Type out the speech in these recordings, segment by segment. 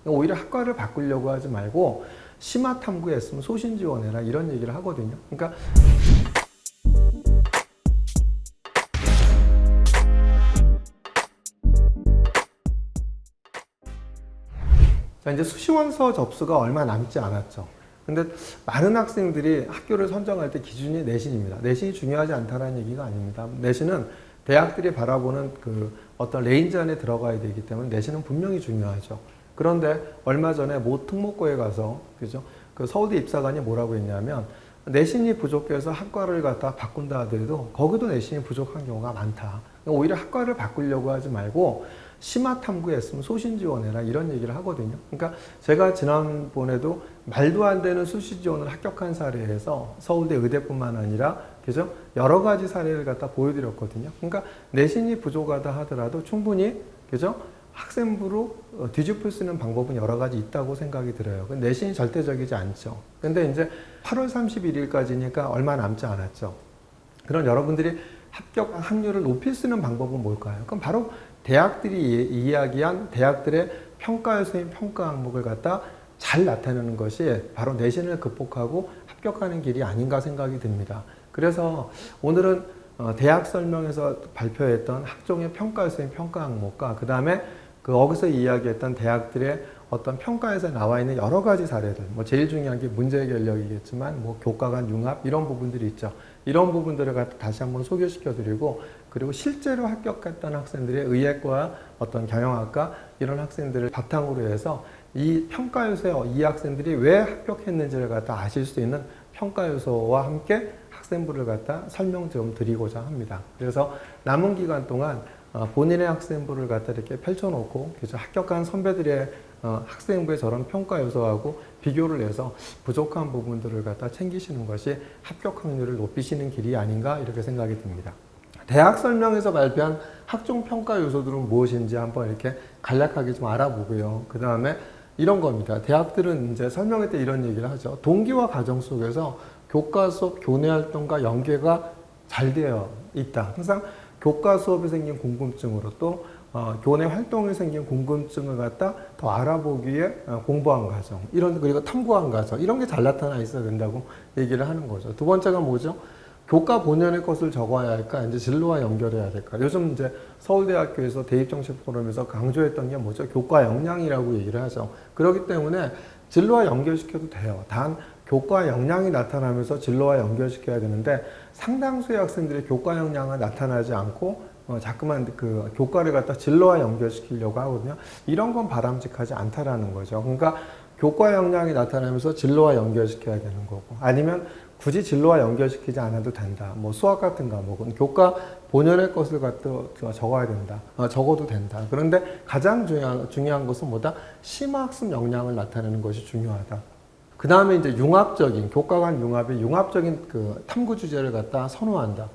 오히려 학과를 바꾸려고 하지 말고 심화 탐구했으면 소신 지원해라 이런 얘기를 하거든요. 그러니까 자, 이제 수시원서 접수가 얼마 남지 않았죠. 근데 많은 학생들이 학교를 선정할 때 기준이 내신입니다. 내신이 중요하지 않다는 얘기가 아닙니다. 내신은 대학들이 바라보는 그 어떤 레인지 안에 들어가야 되기 때문에 내신은 분명히 중요하죠. 그런데 얼마 전에 모 특목고에 가서 그죠? 그 서울대 입사관이 뭐라고 했냐면 내신이 부족해서 학과를 갖다 바꾼다 하더라도 거기도 내신이 부족한 경우가 많다. 오히려 학과를 바꾸려고 하지 말고 심화 탐구했으면 소신 지원해라 이런 얘기를 하거든요. 그러니까 제가 지난번에도 말도 안 되는 수시 지원을 합격한 사례에서 서울대 의대뿐만 아니라 그죠? 여러 가지 사례를 갖다 보여드렸거든요. 그러니까 내신이 부족하다 하더라도 충분히 그죠? 학생부로 뒤집을 수 있는 방법은 여러 가지 있다고 생각이 들어요. 내신이 절대적이지 않죠. 근데 이제 8월 31일까지니까 얼마 남지 않았죠. 그럼 여러분들이 합격 확률을 높일 수 있는 방법은 뭘까요? 그럼 바로 대학들이 이야기한 대학들의 평가 요소인 평가 항목을 갖다 잘 나타내는 것이 바로 내신을 극복하고 합격하는 길이 아닌가 생각이 듭니다. 그래서 오늘은 대학 설명에서 발표했던 학종의 평가 요소인 평가 항목과 그 다음에 거기서 이야기했던 대학들의 어떤 평가에서 나와 있는 여러 가지 사례들, 뭐 제일 중요한 게 문제 해결력이겠지만 뭐 교과 간 융합 이런 부분들이 있죠. 이런 부분들을 다시 한번 소개시켜 드리고 그리고 실제로 합격했던 학생들의 의예과 어떤 경영학과 이런 학생들을 바탕으로 해서 이 평가 요소에 이 학생들이 왜 합격했는지를 갖다 아실 수 있는 평가 요소와 함께 학생부를 갖다 설명 좀 드리고자 합니다. 그래서 남은 기간 동안 본인의 학생부를 갖다 이렇게 펼쳐놓고 합격한 선배들의 학생부의 저런 평가 요소하고 비교를 해서 부족한 부분들을 갖다 챙기시는 것이 합격 확률을 높이시는 길이 아닌가 이렇게 생각이 듭니다. 대학 설명에서 발표한 학종 평가 요소들은 무엇인지 한번 이렇게 간략하게 좀 알아보고요. 그 다음에 이런 겁니다. 대학들은 이제 설명회 때 이런 얘기를 하죠. 동기와 과정 속에서 교과 수업, 교내 활동과 연계가 잘 되어 있다. 항상 교과 수업에 생긴 궁금증으로 또 교내 활동에 생긴 궁금증을 갖다 더 알아보기 위해 공부한 과정, 그리고 탐구한 과정, 이런 게 잘 나타나 있어야 된다고 얘기를 하는 거죠. 두 번째가 뭐죠? 교과 본연의 것을 적어야 할까? 이제 진로와 연결해야 될까? 요즘 이제 서울대학교에서 대입정책 포럼에서 강조했던 게 뭐죠? 교과 역량이라고 얘기를 하죠. 그렇기 때문에 진로와 연결시켜도 돼요. 단 교과 역량이 나타나면서 진로와 연결시켜야 되는데 상당수의 학생들이 교과 역량은 나타나지 않고 자꾸만 그 교과를 갖다 진로와 연결시키려고 하거든요. 이런 건 바람직하지 않다라는 거죠. 그러니까 교과 역량이 나타나면서 진로와 연결시켜야 되는 거고 아니면 굳이 진로와 연결시키지 않아도 된다. 뭐 수학 같은 과목은 교과 본연의 것을 갖다 적어야 된다. 적어도 된다. 그런데 가장 중요한 것은 뭐다? 심화학습 역량을 나타내는 것이 중요하다. 그 다음에 이제 융합적인, 교과 간 융합의 융합적인 그 탐구 주제를 갖다 선호한다.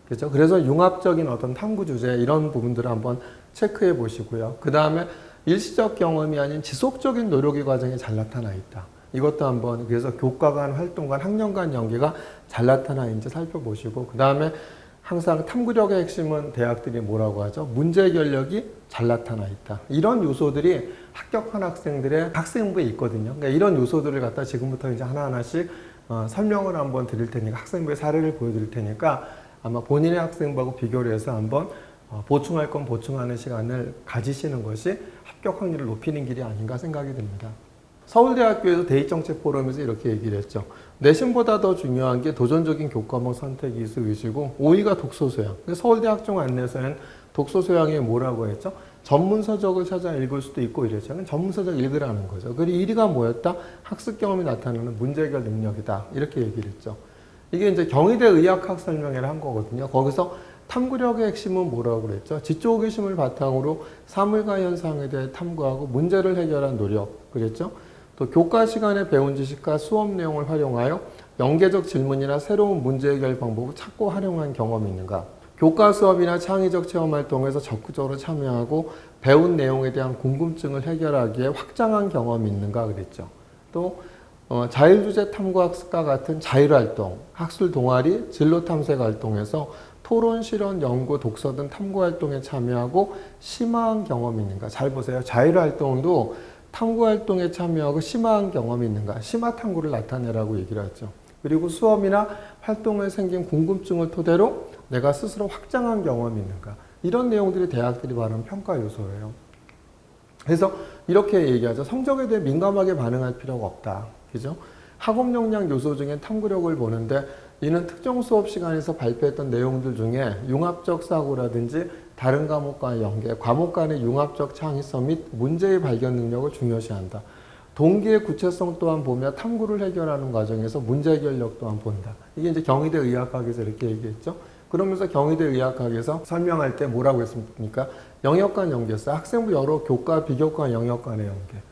그렇죠? 그래서 융합적인 어떤 탐구 주제, 이런 부분들을 한번 체크해 보시고요. 그 다음에 일시적 경험이 아닌 지속적인 노력의 과정이 잘 나타나 있다. 이것도 한번, 그래서 교과 간, 활동 간, 학년 간 연계가 잘 나타나 있는지 살펴보시고, 그 다음에 항상 탐구력의 핵심은 대학들이 뭐라고 하죠? 문제 해결력이 잘 나타나 있다. 이런 요소들이 합격한 학생들의 학생부에 있거든요. 그러니까 이런 요소들을 갖다 지금부터 이제 하나하나씩 설명을 한번 드릴 테니까, 학생부의 사례를 보여드릴 테니까 아마 본인의 학생부하고 비교를 해서 한번 보충할 건 보충하는 시간을 가지시는 것이 합격 확률을 높이는 길이 아닌가 생각이 듭니다. 서울대학교에서 대입정책 포럼에서 이렇게 얘기를 했죠. 내신보다 더 중요한 게 도전적인 교과목 선택 이수 의지고 5위가 독서 소양. 서울대 학종 안내서엔 독서 소양이 뭐라고 했죠? 전문 서적을 찾아 읽을 수도 있고 이랬죠. 전문 서적 읽으라는 거죠. 그리고 1위가 뭐였다? 학습 경험이 나타나는 문제 해결 능력이다. 이렇게 얘기를 했죠. 이게 이제 경희대 의학학 설명회를 한 거거든요. 거기서 탐구력의 핵심은 뭐라고 그랬죠? 지적 호기심을 바탕으로 사물과 현상에 대해 탐구하고 문제를 해결한 노력. 그랬죠? 또 교과 시간에 배운 지식과 수업 내용을 활용하여 연계적 질문이나 새로운 문제 해결 방법을 찾고 활용한 경험이 있는가? 교과 수업이나 창의적 체험 활동에서 적극적으로 참여하고 배운 내용에 대한 궁금증을 해결하기에 확장한 경험이 있는가 그랬죠. 또 자율주제 탐구학습과 같은 자율활동, 학술 동아리, 진로 탐색 활동에서 토론, 실험, 연구, 독서 등 탐구 활동에 참여하고 심화한 경험이 있는가? 잘 보세요. 자율활동도 탐구 활동에 참여하고 심화한 경험이 있는가, 심화 탐구를 나타내라고 얘기를 하죠. 그리고 수업이나 활동에 생긴 궁금증을 토대로 내가 스스로 확장한 경험이 있는가, 이런 내용들이 대학들이 말하는 평가 요소예요. 그래서 이렇게 얘기하죠. 성적에 대해 민감하게 반응할 필요가 없다. 그죠? 학업 역량 요소 중에 탐구력을 보는데, 이는 특정 수업 시간에서 발표했던 내용들 중에 융합적 사고라든지 다른 과목과의 연계, 과목 간의 융합적 창의성 및 문제의 발견 능력을 중요시한다. 동기의 구체성 또한 보며 탐구를 해결하는 과정에서 문제 해결력 또한 본다. 이게 이제 경희대 의학학에서 이렇게 얘기했죠. 그러면서 경희대 의학학에서 설명할 때 뭐라고 했습니까? 영역 간 연계성, 학생부 여러 교과, 비교과 영역 간의 연계,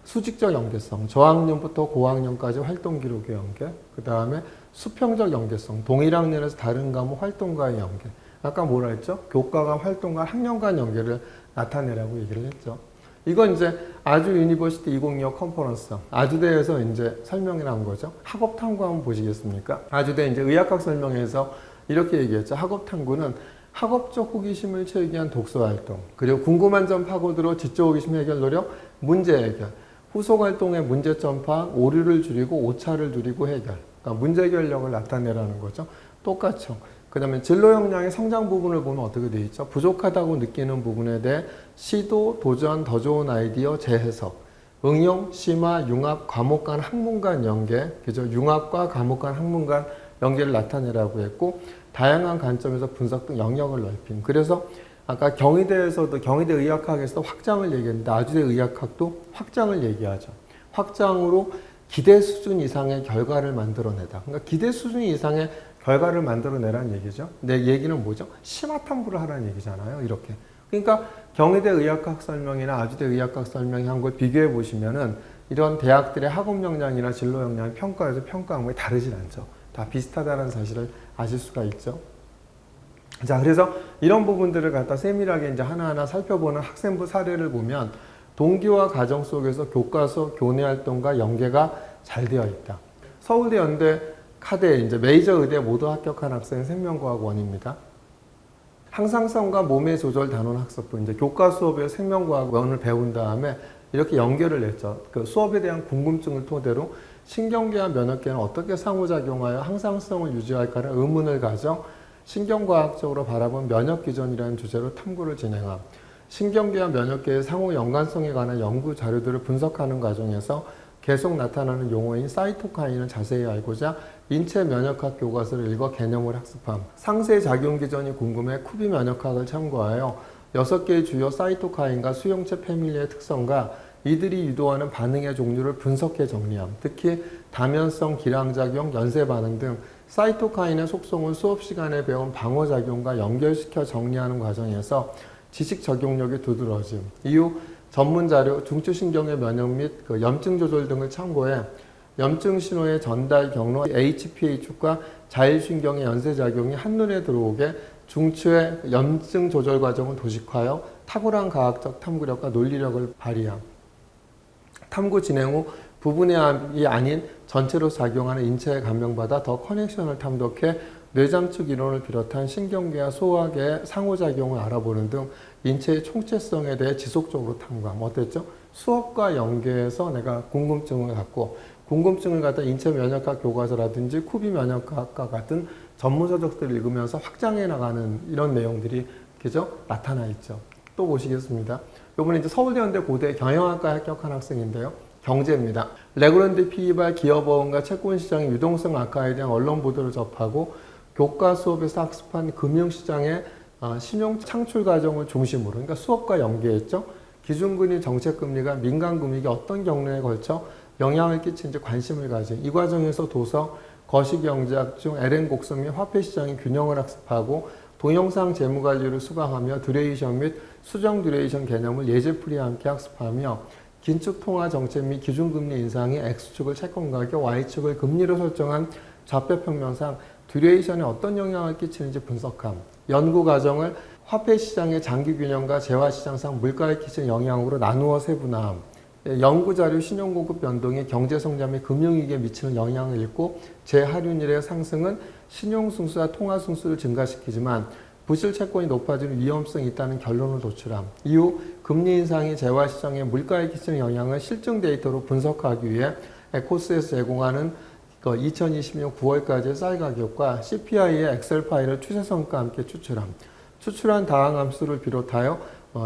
수직적 연계성, 저학년부터 고학년까지 활동 기록의 연계, 그 다음에 수평적 연계성, 동일 학년에서 다른 과목 활동과의 연계. 아까 뭐라 했죠? 교과 간 활동 간 학년 간 연계를 나타내라고 얘기를 했죠. 이건 이제 아주 유니버시티 2025 컨퍼런스, 아주대에서 이제 설명이 나온 거죠. 학업 탐구 한번 보시겠습니까? 아주대 이제 의학학 설명에서 이렇게 얘기했죠. 학업 탐구는 학업적 호기심을 채우기 위한 독서 활동, 그리고 궁금한 점 파고들어 지적 호기심 해결 노력, 문제 해결, 후속 활동의 문제점 파악, 오류를 줄이고 오차를 줄이고 해결, 그러니까 문제 해결력을 나타내라는 거죠. 똑같죠. 그 다음에 진로 역량의 성장 부분을 보면 어떻게 되어 있죠? 부족하다고 느끼는 부분에 대해 시도, 도전, 더 좋은 아이디어, 재해석, 응용, 심화, 융합, 과목 간 학문 간 연계, 그죠? 융합과 과목 간 학문 간 연계를 나타내라고 했고, 다양한 관점에서 분석 등 영역을 넓힘. 그래서 아까 경희대에서도, 경희대 의학학에서도 확장을 얘기했는데, 아주대 의학학도 확장을 얘기하죠. 확장으로 기대 수준 이상의 결과를 만들어내다. 그러니까 기대 수준 이상의 결과를 만들어내라는 얘기죠. 내 얘기는 뭐죠? 심화 탐구를 하라는 얘기잖아요. 이렇게. 그러니까 경희대 의학학 설명이나 아주대 의학학 설명이 한 걸 비교해 보시면은 이런 대학들의 학업 역량이나 진로 역량의 평가에서 평가한 게 다르진 않죠. 다 비슷하다는 사실을 아실 수가 있죠. 자, 그래서 이런 부분들을 갖다 세밀하게 이제 하나하나 살펴보는 학생부 사례를 보면 동기와 가정 속에서 교과서, 교내 활동과 연계가 잘 되어 있다. 서울대, 연대, 카대, 이제 메이저 의대 모두 합격한 학생은 생명과학원입니다. 항상성과 몸의 조절 단원 학습부, 이제 교과 수업에 생명과학원을 배운 다음에 이렇게 연결을 했죠. 그 수업에 대한 궁금증을 토대로 신경계와 면역계는 어떻게 상호작용하여 항상성을 유지할까라는 의문을 가져 신경과학적으로 바라본 면역기전이라는 주제로 탐구를 진행함. 신경계와 면역계의 상호 연관성에 관한 연구 자료들을 분석하는 과정에서 계속 나타나는 용어인 사이토카인을 자세히 알고자 인체 면역학 교과서를 읽어 개념을 학습함. 상세작용 기전이 궁금해 쿠비 면역학을 참고하여 6개의 주요 사이토카인과 수용체 패밀리의 특성과 이들이 유도하는 반응의 종류를 분석해 정리함. 특히 다면성, 기량작용, 연쇄반응 등 사이토카인의 속성을 수업 시간에 배운 방어작용과 연결시켜 정리하는 과정에서 지식 적용력이 두드러짐. 이후 전문자료, 중추신경의 면역 및 염증 조절 등을 참고해 염증 신호의 전달 경로 HPH과 자율신경의 연쇄작용이 한눈에 들어오게 중추의 염증 조절 과정을 도식하여 탁월한 과학적 탐구력과 논리력을 발휘함. 탐구 진행 후 부분의 합이 아닌 전체로 작용하는 인체에 감명받아 더 커넥션을 탐독해 뇌잠축 이론을 비롯한 신경계와 소화계의 상호작용을 알아보는 등 인체의 총체성에 대해 지속적으로 탐구함. 어땠죠? 수업과 연계해서 내가 궁금증을 갖고 궁금증을 갖다 인체 면역학 교과서라든지 쿠비 면역학과 같은 전문 서적들을 읽으면서 확장해 나가는 이런 내용들이 그죠? 나타나 있죠. 또 보시겠습니다. 이번에 이제 서울대, 연대, 고대 경영학과에 합격한 학생인데요. 경제입니다. 레그랜드 PE발 기업어원과 채권시장의 유동성 악화에 대한 언론 보도를 접하고 교과 수업에서 학습한 금융시장의 신용 창출 과정을 중심으로, 그러니까 수업과 연계했죠. 기준금리, 정책금리가 민간금리가 어떤 경로에 걸쳐 영향을 끼치는지 관심을 가진 이 과정에서 도서, 거시경제학 중 LN 곡선 및 화폐시장의 균형을 학습하고 동영상 재무관리를 수강하며 듀레이션 및 수정 듀레이션 개념을 예제풀이와 함께 학습하며 긴축 통화 정책 및 기준금리 인상이 X축을 채권 가격, Y축을 금리로 설정한 좌표평면상 듀레이션에 어떤 영향을 끼치는지 분석함. 연구 과정을 화폐시장의 장기균형과 재화시장상 물가에 끼치는 영향으로 나누어 세분화함. 연구자료 신용공급 변동이 경제성장 및 금융위기에 미치는 영향을 읽고 재할인율의 상승은 신용승수와 통화승수를 증가시키지만 부실 채권이 높아지는 위험성이 있다는 결론을 도출함. 이후 금리 인상이 재화 시장에 물가에 끼치는 영향을 실증 데이터로 분석하기 위해 에코스에서 제공하는 2020년 9월까지의 쌀 가격과 CPI의 엑셀 파일을 추세선과 함께 추출함. 추출한 다항함수를 비롯하여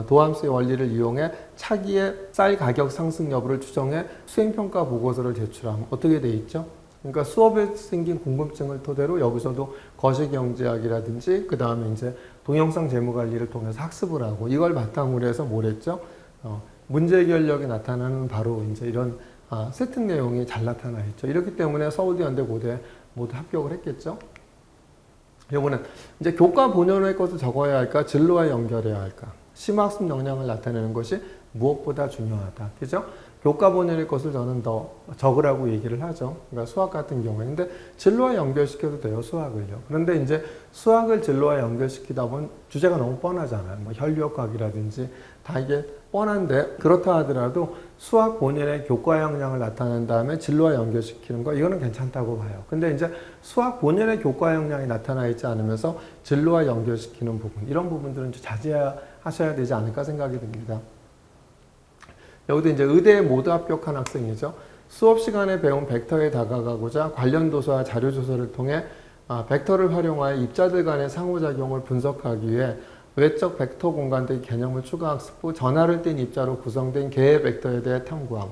도함수의 원리를 이용해 차기의 쌀 가격 상승 여부를 추정해 수행평가 보고서를 제출함. 어떻게 돼 있죠? 그러니까 수업에 생긴 궁금증을 토대로 여기서도 거시경제학이라든지 그 다음에 이제 동영상 재무관리를 통해서 학습을 하고 이걸 바탕으로 해서 뭘 했죠? 문제 해결력이 나타나는 바로 이제 이런 세특 내용이 잘 나타나 있죠. 이렇기 때문에 서울대, 연대, 고대 모두 합격을 했겠죠. 이번엔 이제 교과 본연의 것을 적어야 할까, 진로와 연결해야 할까? 심학습 역량을 나타내는 것이 무엇보다 중요하다. 그죠? 교과 본연의 것을 저는 더 적으라고 얘기를 하죠. 그러니까 수학 같은 경우에. 근데 진로와 연결시켜도 돼요, 수학을요. 그런데 이제 수학을 진로와 연결시키다 보면 주제가 너무 뻔하잖아요. 뭐 혈류학이라든지 다 이게 뻔한데 그렇다 하더라도 수학 본연의 교과 역량을 나타낸 다음에 진로와 연결시키는 거 이거는 괜찮다고 봐요. 근데 이제 수학 본연의 교과 역량이 나타나 있지 않으면서 진로와 연결시키는 부분 이런 부분들은 좀 자제하셔야 되지 않을까 생각이 듭니다. 여기도 이제 의대에 모두 합격한 학생이죠. 수업 시간에 배운 벡터에 다가가고자 관련 도서와 자료 조사를 통해 벡터를 활용하여 입자들 간의 상호작용을 분석하기 위해 외적 벡터 공간의 개념을 추가 학습 후 전하를 띤 입자로 구성된 개의 벡터에 대해 탐구함.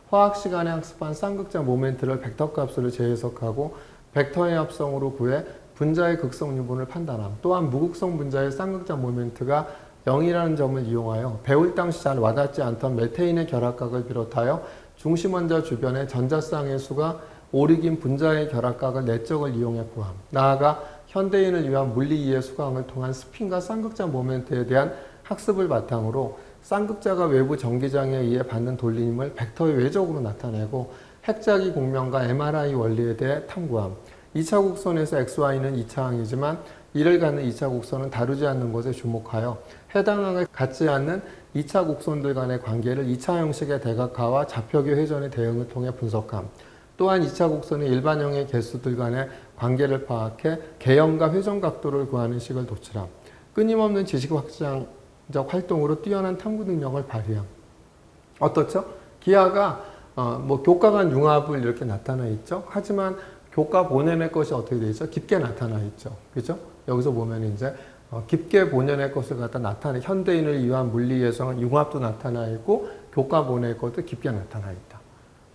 화학 시간에 학습한 쌍극자 모멘트를 벡터 값으로 재해석하고 벡터의 합성으로 구해 분자의 극성 유분을 판단함. 또한 무극성 분자의 쌍극자 모멘트가 0이라는 점을 이용하여 배울 당시 잘 와닿지 않던 메테인의 결합각을 비롯하여 중심원자 주변의 전자쌍의 수가 오리긴 분자의 결합각을 내적을 이용해 구함. 나아가 현대인을 위한 물리 이해 수강을 통한 스핀과 쌍극자 모멘트에 대한 학습을 바탕으로 쌍극자가 외부 전기장에 의해 받는 돌림을 벡터의 외적으로 나타내고 핵자기 공명과 MRI 원리에 대해 탐구함. 2차 곡선에서 XY는 2차항이지만 이를 갖는 2차 곡선은 다루지 않는 것에 주목하여 해당 항을 갖지 않는 2차 곡선들 간의 관계를 2차 형식의 대각화와 좌표계 회전의 대응을 통해 분석함. 또한 2차 곡선의 일반형의 개수들 간의 관계를 파악해 개형과 회전 각도를 구하는 식을 도출함. 끊임없는 지식 확장적 활동으로 뛰어난 탐구 능력을 발휘함. 어떻죠? 기하가 교과 간 융합을 이렇게 나타나 있죠. 하지만 교과 본연의 것이 어떻게 되어 있죠? 깊게 나타나 있죠. 그죠? 여기서 보면 이제 깊게 본연의 것을 갖다 나타내 현대인을 위한 물리 예성 융합도 나타나 있고 교과 본연의 것도 깊게 나타나 있다.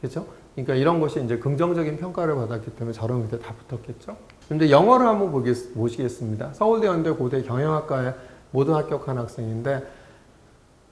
그죠? 그러니까 이런 것이 이제 긍정적인 평가를 받았기 때문에 저런 의대 다 붙었겠죠. 근데 영어를 한번 보시겠습니다. 서울대, 연대, 고대 경영학과에 모두 합격한 학생인데,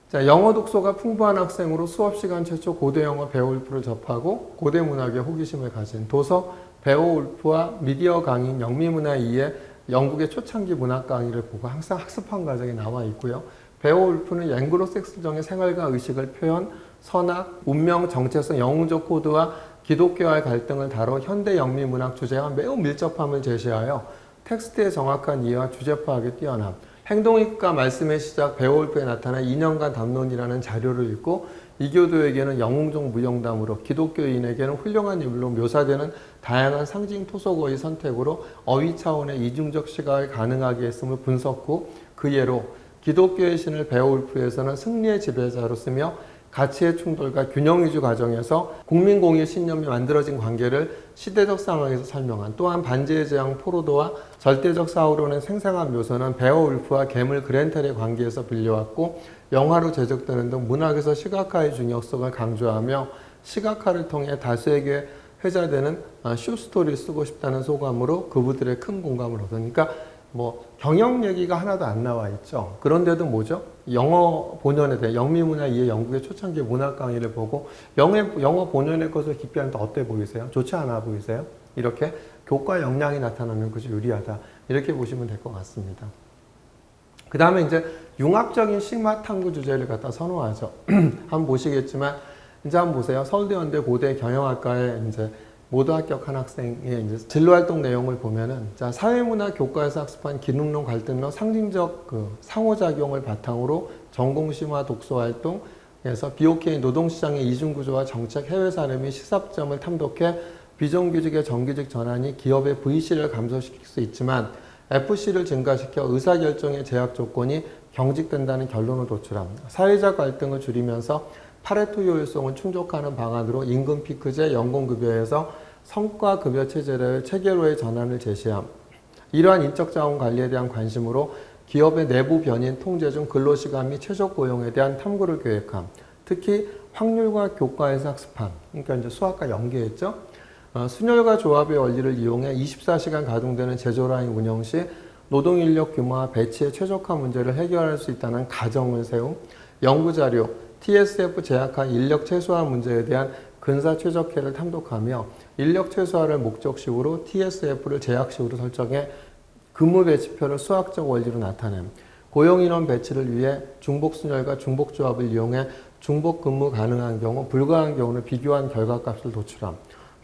자, 영어 독서가 풍부한 학생으로 수업 시간 최초 고대 영어 베오울프를 접하고 고대 문학에 호기심을 가진 도서 베오울프와 미디어 강인 영미문화 2의 영국의 초창기 문학 강의를 보고 항상 학습한 과정이 나와 있고요. 베오울프는 앵글로색슨적인 생활과 의식을 표현, 선악, 운명, 정체성, 영웅적 코드와 기독교와의 갈등을 다뤄 현대 영미문학 주제와 매우 밀접함을 제시하여 텍스트의 정확한 이해와 주제 파악에 뛰어남. 행동이과 말씀의 시작 베오울프에 나타난 2년간 담론이라는 자료를 읽고 이교도에게는 영웅적 무용담으로 기독교인에게는 훌륭한 인물로 묘사되는 다양한 상징 토속어의 선택으로 어휘 차원의 이중적 시각을 가능하게 했음을 분석 후 그 예로 기독교의 신을 베오울프에서는 승리의 지배자로 쓰며 가치의 충돌과 균형 위주 과정에서 국민 공유 신념이 만들어진 관계를 시대적 상황에서 설명한 또한 반지의 제왕 포로도와 절대적 사우론의 생생한 묘사는 베어울프와 괴물 그렌텔의 관계에서 빌려왔고 영화로 제작되는 등 문학에서 시각화의 중요성을 강조하며 시각화를 통해 다수에게 회자되는 쇼스토리를 쓰고 싶다는 소감으로 그분들의 큰 공감을 얻으니까 경영 얘기가 하나도 안 나와 있죠. 그런데도 뭐죠? 영어 본연에 대해 영미문화 2의 영국의 초창기 문학 강의를 보고 영어 본연의 것을 깊이 하는데 어때 보이세요? 좋지 않아 보이세요? 이렇게 교과 역량이 나타나면 그것이 유리하다. 이렇게 보시면 될 것 같습니다. 그 다음에 이제 융합적인 식마 탐구 주제를 갖다 선호하죠. 한번 보시겠지만 이제 한번 보세요. 서울대, 연대, 고대 경영학과에 이제 모두 합격한 학생의 이제 진로활동 내용을 보면은, 자, 사회문화 교과에서 학습한 기능론, 갈등론, 상징적 상호작용을 바탕으로 전공심화 독서활동에서 BOK 노동시장의 이중구조와 정책, 해외 사례 및 시사점을 탐독해 비정규직의 정규직 전환이 기업의 VC를 감소시킬 수 있지만 FC를 증가시켜 의사결정의 제약 조건이 경직된다는 결론을 도출함. 사회적 갈등을 줄이면서 파레토 효율성을 충족하는 방안으로 임금 피크제, 연공급여에서 성과급여 체제를 체계로의 전환을 제시함. 이러한 인적자원 관리에 대한 관심으로 기업의 내부 변인, 통제 중 근로시간 및 최적 고용에 대한 탐구를 계획함. 특히 확률과 교과에서 학습함. 그러니까 이제 수학과 연계했죠. 순혈과 조합의 원리를 이용해 24시간 가동되는 제조라인 운영 시 노동인력 규모와 배치의 최적화 문제를 해결할 수 있다는 가정을 세움. 연구자료, TSF 제약화 인력 최소화 문제에 대한 근사 최적화를 탐독하며 인력 최소화를 목적식으로 TSF를 제약식으로 설정해 근무 배치표를 수학적 원리로 나타냄. 고용인원 배치를 위해 중복순혈과 중복조합을 이용해 중복 근무 가능한 경우, 불가한 경우를 비교한 결과값을 도출함.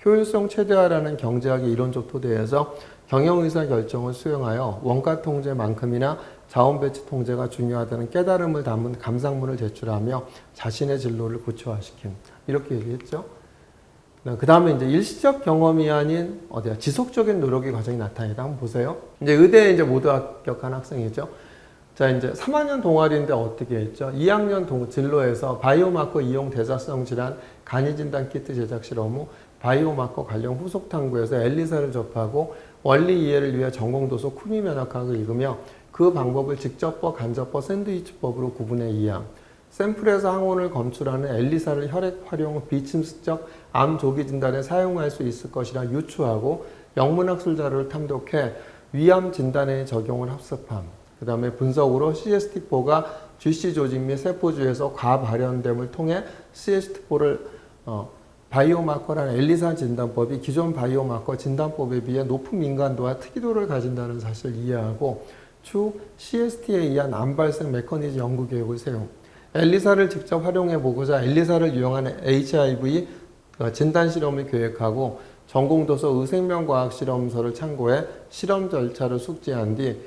효율성 최대화라는 경제학의 이론적 토대에서 경영의사 결정을 수용하여 원가 통제만큼이나 자원 배치 통제가 중요하다는 깨달음을 담은 감상문을 제출하며 자신의 진로를 구체화시킴. 이렇게 얘기했죠. 그 다음에 이제 일시적 경험이 아닌 지속적인 노력의 과정이 나타나다. 한번 보세요. 이제 의대에 이제 모두 합격한 학생이죠. 자, 이제 3학년 동아리인데 어떻게 했죠? 2학년 진로에서 바이오마커 이용 대사성 질환 간이 진단 키트 제작 실험 후 바이오마커 관련 후속 탐구에서 엘리사를 접하고 원리 이해를 위해 전공도서 쿠미 면역학을 읽으며 그 방법을 직접법, 간접법, 샌드위치법으로 구분해 이해함. 샘플에서 항원을 검출하는 엘리사를 혈액 활용 비침습적 암 조기 진단에 사용할 수 있을 것이라 유추하고 영문학술 자료를 탐독해 위암 진단에 적용을 학습함. 그 다음에 분석으로 CST4가 GC 조직 및 세포주에서 과발현됨을 통해 CST4를 바이오마커라는 엘리사 진단법이 기존 바이오마커 진단법에 비해 높은 민감도와 특이도를 가진다는 사실을 이해하고 추 CST에 의한 암 발생 메커니즘 연구 계획을 세움. 엘리사를 직접 활용해 보고자 엘리사를 이용한 HIV 진단 실험을 계획하고 전공도서 의생명과학실험서를 참고해 실험 절차를 숙지한 뒤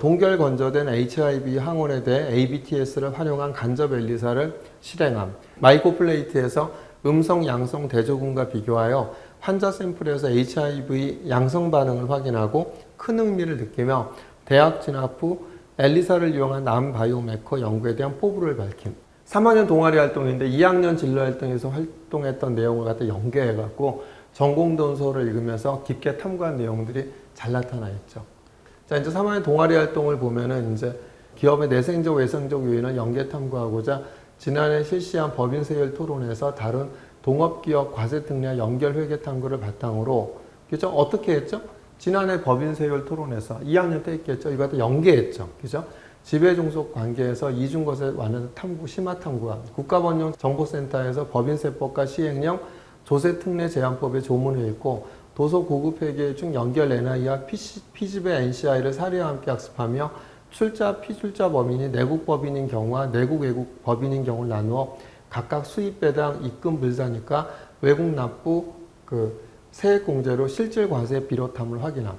동결 건조된 HIV 항원에 대해 ABTS를 활용한 간접 엘리사를 실행함. 마이코플레이트에서 음성, 양성 대조군과 비교하여 환자 샘플에서 HIV 양성 반응을 확인하고 큰 흥미를 느끼며 대학 진학 후 엘리사를 이용한 암 바이오메커 연구에 대한 포부를 밝힘. 3학년 동아리 활동인데 2학년 진로 활동에서 활동했던 내용을 갖다 연계해갖고 전공도서를 읽으면서 깊게 탐구한 내용들이 잘 나타나 있죠. 자, 이제 3학년 동아리 활동을 보면은 이제 기업의 내생적, 외생적 요인을 연계 탐구하고자 지난해 실시한 법인세율 토론에서 다룬 동업기업 과세특례 연결회계 탐구를 바탕으로, 그죠? 어떻게 했죠? 지난해 법인세율 토론에서 2학년 때 했겠죠? 이거 다 연계했죠. 그죠? 지배종속 관계에서 이중과세 완화 탐구, 심화 탐구와 국가번영정보센터에서 법인세법과 시행령 조세특례 제한법의 조문을 읽고 도서 고급회계 중 연결 NI와 피집의 NCI를 사례와 함께 학습하며 출자, 피출자 범인이 내국 법인인 경우와 내국 외국 법인인 경우를 나누어 각각 수입 배당, 입금 불사니까 외국 납부, 세액 공제로 실질 과세 비롯함을 확인함.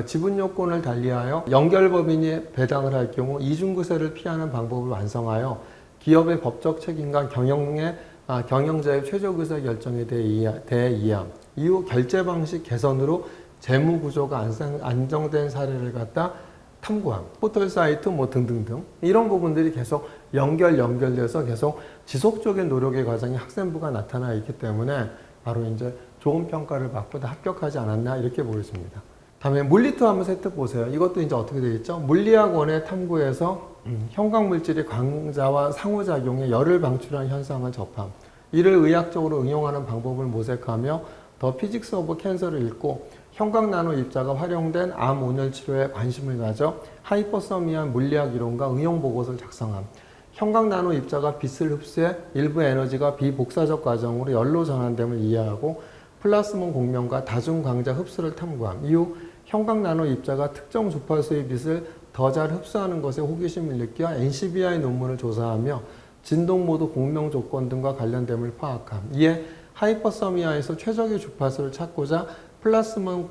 지분 요건을 달리하여 연결 법인이 배당을 할 경우 이중과세를 피하는 방법을 완성하여 기업의 법적 책임과 경영자의 최적 의사 결정에 대해 이해함. 이후 결제 방식 개선으로 재무 구조가 안정된 사례를 갖다 탐구함. 포털 사이트 등등등 이런 부분들이 계속 연결돼서 계속 지속적인 노력의 과정이 학생부가 나타나 있기 때문에 바로 이제 좋은 평가를 받고 다 합격하지 않았나 이렇게 보여집니다. 다음에 물리투 한번 세트 보세요. 이것도 이제 어떻게 되겠죠? 물리학원의 탐구에서 형광물질이 광자와 상호작용에 열을 방출하는 현상을 접함. 이를 의학적으로 응용하는 방법을 모색하며 더 피직스 오브 캔서를 읽고 형광나노 입자가 활용된 암 온열 치료에 관심을 가져 하이퍼서미한 물리학 이론과 응용 보고서를 작성함. 형광나노 입자가 빛을 흡수해 일부 에너지가 비복사적 과정으로 열로 전환됨을 이해하고 플라스몬 공명과 다중광자 흡수를 탐구함. 이후 형광나노 입자가 특정 주파수의 빛을 더 잘 흡수하는 것에 호기심을 느껴 NCBI 논문을 조사하며 진동모드 공명 조건 등과 관련됨을 파악함. 이에 하이퍼서미아에서 최적의 주파수를 찾고자 플라스몬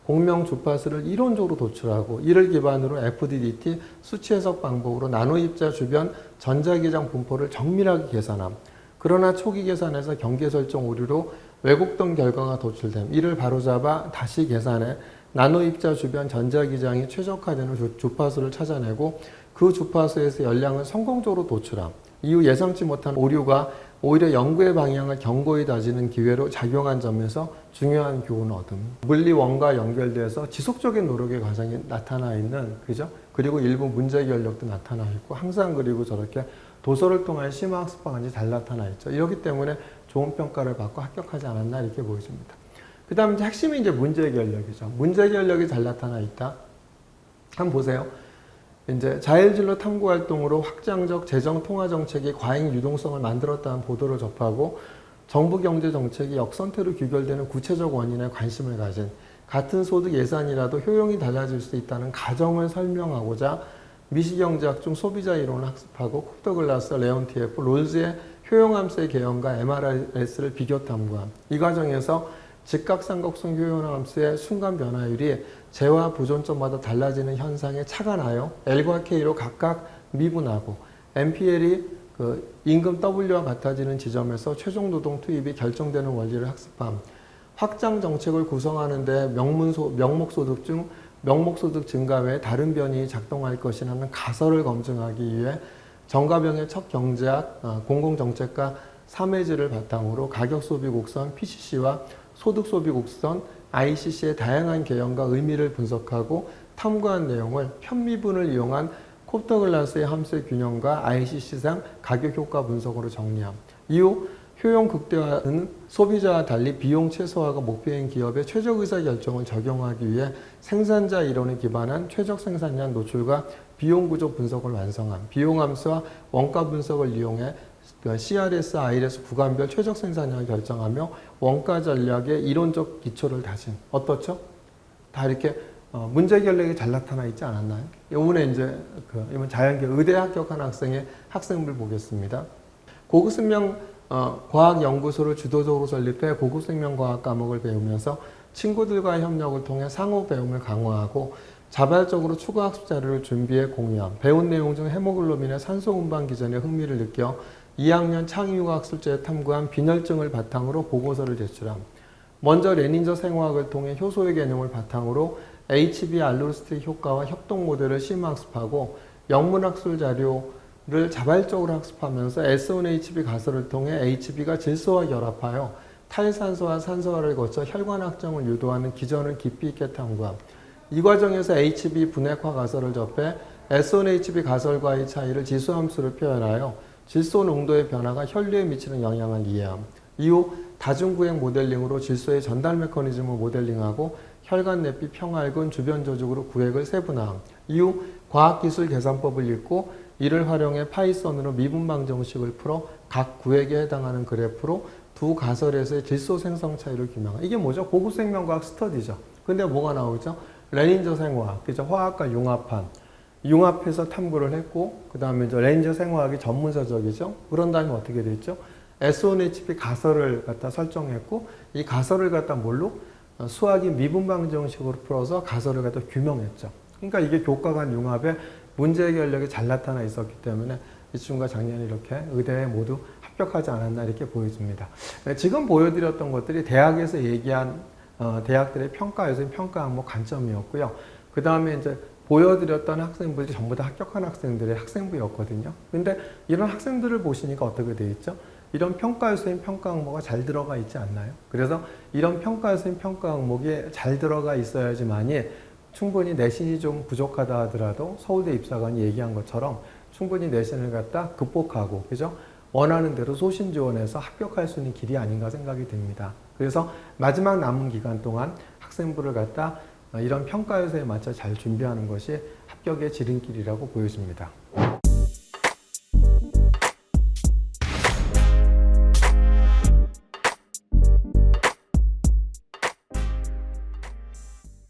공명 주파수를 이론적으로 도출하고 이를 기반으로 FDDT 수치 해석 방법으로 나노 입자 주변 전자기장 분포를 정밀하게 계산함. 그러나 초기 계산에서 경계 설정 오류로 왜곡된 결과가 도출됨. 이를 바로잡아 다시 계산해 나노 입자 주변 전자기장이 최적화되는 주파수를 찾아내고 그 주파수에서 열량을 성공적으로 도출함. 이후 예상치 못한 오류가 오히려 연구의 방향을 견고히 다지는 기회로 작용한 점에서 중요한 교훈을 얻음. 물리원과 연결돼서 지속적인 노력의 과정이 나타나 있는, 그죠? 그리고 일부 문제 결력도 나타나 있고, 항상 그리고 저렇게 도서를 통한 심화학습 방안이 잘 나타나 있죠. 이렇기 때문에 좋은 평가를 받고 합격하지 않았나 이렇게 보여집니다. 그 다음에 핵심이 이제 문제 결력이죠. 문제 결력이 잘 나타나 있다. 한번 보세요. 이제 자율진로 탐구 활동으로 확장적 재정 통화 정책이 과잉 유동성을 만들었다는 보도를 접하고 정부 경제 정책이 역선태로 규결되는 구체적 원인에 관심을 가진 같은 소득 예산이라도 효용이 달라질 수 있다는 가정을 설명하고자 미시경제학 중 소비자 이론을 학습하고 콥터글라스, 레온티에프, 롤즈의 효용함수의 개형과 MRS를 비교 탐구함. 이 과정에서 직각삼각형 효용함수의 순간 변화율이 재와 보존점마다 달라지는 현상에 차가 나요. L과 K로 각각 미분하고 MPL이 그 임금 W와 같아지는 지점에서 최종 노동 투입이 결정되는 원리를 학습함. 확장 정책을 구성하는 데 명목소득 중 명목소득 증가 외에 다른 변이 작동할 것이라는 가설을 검증하기 위해 정가병의 첫 경제학, 공공정책과 3회지를 바탕으로 가격소비 곡선 PCC와 소득소비 곡선 ICC의 다양한 개형과 의미를 분석하고 탐구한 내용을 편미분을 이용한 콥터글라스의 함수의 균형과 ICC상 가격효과 분석으로 정리함. 이후 효용 극대화는 소비자와 달리 비용 최소화가 목표인 기업의 최적 의사결정을 적용하기 위해 생산자 이론에 기반한 최적 생산량 노출과 비용 구조 분석을 완성함. 비용 함수와 원가 분석을 이용해 CRS, IRS 구간별 최적 생산량을 결정하며 원가 전략의 이론적 기초를 다진. 어떻죠? 다 이렇게 문제 결력이 잘 나타나 있지 않았나요? 이번에 이제 이번 자연계 의대 합격한 학생의 학생부를 보겠습니다. 고급 생명 과학연구소를 주도적으로 설립해 고급 생명과학 과목을 배우면서 친구들과의 협력을 통해 상호 배움을 강화하고 자발적으로 추가 학습 자료를 준비해 공유함. 배운 내용 중 헤모글로빈의 산소 운반 기전에 흥미를 느껴 2학년 창의유학 술제에 탐구한 빈혈증을 바탕으로 보고서를 제출함. 먼저 레닌저 생화학을 통해 효소의 개념을 바탕으로 HB 알로스틱 효과와 협동 모델을 심학습하고 영문학술 자료를 자발적으로 학습하면서 S1HB 가설을 통해 HB가 질소와 결합하여 탈산소와 산소화를 거쳐 혈관 확정을 유도하는 기전을 깊이 있게 탐구함. 이 과정에서 HB 분해화 가설을 접해 S1HB 가설과의 차이를 지수함수로 표현하여 질소 농도의 변화가 혈류에 미치는 영향을 이해함. 이후 다중구획 모델링으로 질소의 전달 메커니즘을 모델링하고 혈관 내피 평활근 주변 조직으로 구획을 세분화함. 이후 과학기술 계산법을 읽고 이를 활용해 파이썬으로 미분방 정식을 풀어 각 구획에 해당하는 그래프로 두 가설에서의 질소 생성 차이를 규명함. 이게 뭐죠? 고급 생명과학 스터디죠. 근데 뭐가 나오죠? 레닌저 생화학, 그죠? 화학과 융합해서 탐구를 했고, 그 다음에 레닌저 생화학이 전문서적이죠. 그런 다음에 어떻게 됐죠? S1HB 가설을 갖다 설정했고, 이 가설을 갖다 뭘로? 수학이 미분방 정식으로 풀어서 가설을 갖다 규명했죠. 그러니까 이게 교과 간 융합에 문제 해결력이 잘 나타나 있었기 때문에 이 친구가 작년에 이렇게 의대에 모두 합격하지 않았나 이렇게 보여집니다. 지금 보여드렸던 것들이 대학에서 얘기한 대학들의 평가에서의 평가 항목 관점이었고요. 그 다음에 이제 보여드렸던 학생들이 전부 다 합격한 학생들의 학생부였거든요. 근데 이런 학생들을 보시니까 어떻게 되어 있죠? 이런 평가 요소인 평가 항목이 잘 들어가 있지 않나요? 그래서 이런 평가 요소인 평가 항목이 잘 들어가 있어야지만이 충분히 내신이 좀 부족하다 하더라도 서울대 입사관이 얘기한 것처럼 충분히 내신을 갖다 극복하고, 그죠? 원하는 대로 소신 지원해서 합격할 수 있는 길이 아닌가 생각이 듭니다. 그래서 마지막 남은 기간 동안 학생부를 갖다 이런 평가 요소에 맞춰 잘 준비하는 것이 합격의 지름길이라고 보여집니다.